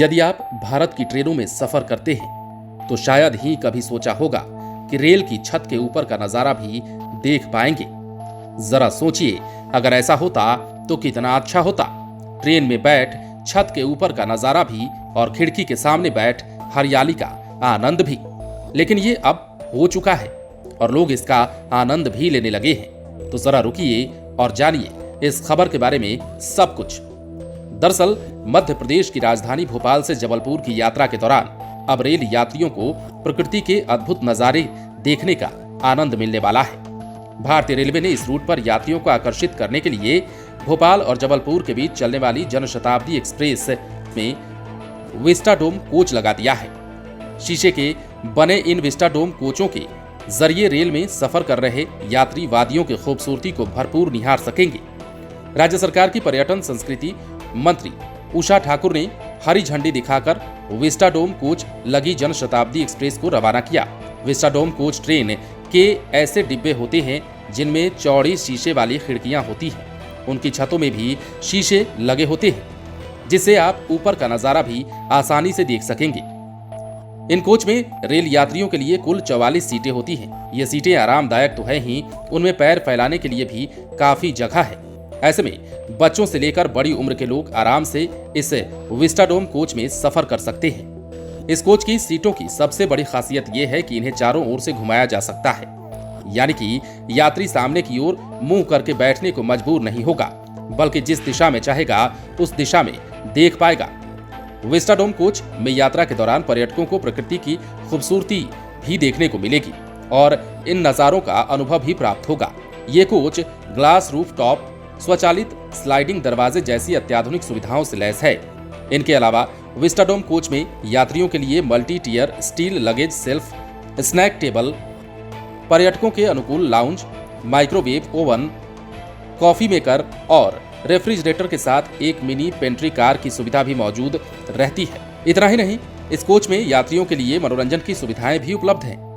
यदि आप भारत की ट्रेनों में सफर करते हैं तो शायद ही कभी सोचा होगा कि रेल की छत के ऊपर का नजारा भी देख पाएंगे। जरा सोचिए, अगर ऐसा होता तो कितना अच्छा होता। ट्रेन में बैठ छत के ऊपर का नजारा भी और खिड़की के सामने बैठ हरियाली का आनंद भी। लेकिन ये अब हो चुका है और लोग इसका आनंद भी लेने लगे हैं। तो जरा रुकिए और जानिए इस खबर के बारे में सब कुछ। दरअसल मध्य प्रदेश की राजधानी भोपाल से जबलपुर की यात्रा के दौरान अब रेल यात्रियों को प्रकृति के अद्भुत नजारे देखने का आनंद मिलने वाला है। भारतीय रेलवे ने इस रूट पर यात्रियों को आकर्षित करने के लिए भोपाल और जबलपुर के बीच चलने वाली जनशताब्दी एक्सप्रेस में विस्टाडोम कोच लगा दिया है। शीशे के बने इन विस्टाडोम कोचों के जरिए रेल में सफर कर रहे यात्री वादियों की खूबसूरती को भरपूर निहार सकेंगे। राज्य सरकार की पर्यटन संस्कृति मंत्री उषा ठाकुर ने हरी झंडी दिखाकर विस्टाडोम कोच लगी जनशताब्दी एक्सप्रेस को रवाना किया। विस्टाडोम कोच ट्रेन के ऐसे डिब्बे होते हैं जिनमें चौड़ी शीशे वाली खिड़कियां होती हैं। उनकी छतों में भी शीशे लगे होते हैं जिससे आप ऊपर का नजारा भी आसानी से देख सकेंगे। इन कोच में रेल यात्रियों के लिए कुल 44 सीटें होती हैं। ये सीटें आरामदायक तो है ही, उनमें पैर फैलाने के लिए भी काफी जगह है। ऐसे में बच्चों से लेकर बड़ी उम्र के लोग आराम से इस विस्टाडोम कोच में सफर कर सकते हैं। इस कोच की सीटों की सबसे बड़ी खासियत यह है कि इन्हें चारों ओर से घुमाया जा सकता है, यानी कि यात्री सामने की ओर मुंह करके बैठने को मजबूर नहीं होगा, बल्कि जिस दिशा में चाहेगा उस दिशा में देख पाएगा। विस्टाडोम कोच में यात्रा के दौरान पर्यटकों को प्रकृति की खूबसूरती भी देखने को मिलेगी और इन नज़ारों का अनुभव भी प्राप्त होगा। ये कोच ग्लास रूफ टॉप, स्वचालित स्लाइडिंग दरवाजे जैसी अत्याधुनिक सुविधाओं से लैस है। इनके अलावा विस्टाडोम कोच में यात्रियों के लिए multi tier steel luggage shelf, snack table, पर्यटकों के अनुकूल lounge, microwave oven, coffee maker और रेफ्रिजरेटर के साथ एक मिनी पेंट्री कार की सुविधा भी मौजूद रहती है। इतना ही नहीं, इस कोच में यात्रियों के लिए मनोरंजन की सुविधाएं भी उपलब्ध हैं।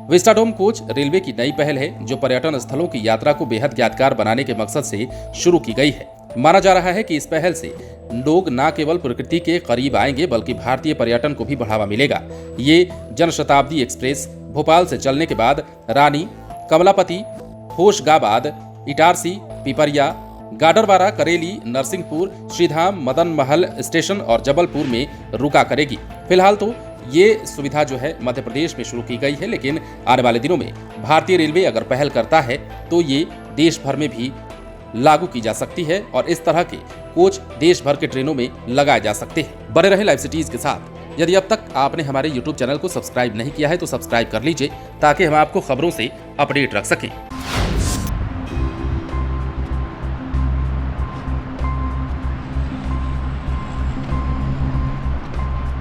विस्टाडोम कोच रेलवे की नई पहल है जो पर्यटन स्थलों की यात्रा को बेहद यादगार बनाने के मकसद से शुरू की गई है। माना जा रहा है कि इस पहल से लोग न केवल प्रकृति के करीब आएंगे बल्कि भारतीय पर्यटन को भी बढ़ावा मिलेगा। ये जनशताब्दी एक्सप्रेस भोपाल से चलने के बाद रानी, कमलापति, होशंगाबाद, इटारसी, पिपरिया, गाडरवारा, करेली, नरसिंहपुर, श्रीधाम, मदन महल स्टेशन और जबलपुर में रुका करेगी। फिलहाल तो ये सुविधा जो है मध्य प्रदेश में शुरू की गई है, लेकिन आने वाले दिनों में भारतीय रेलवे अगर पहल करता है तो ये देश भर में भी लागू की जा सकती है और इस तरह के कोच देश भर के ट्रेनों में लगाए जा सकते हैं। बने रहे लाइव सिटीज के साथ। यदि अब तक आपने हमारे YouTube चैनल को सब्सक्राइब नहीं किया है तो सब्सक्राइब कर लीजिए ताकि हम आपको खबरों से अपडेट रख सकें।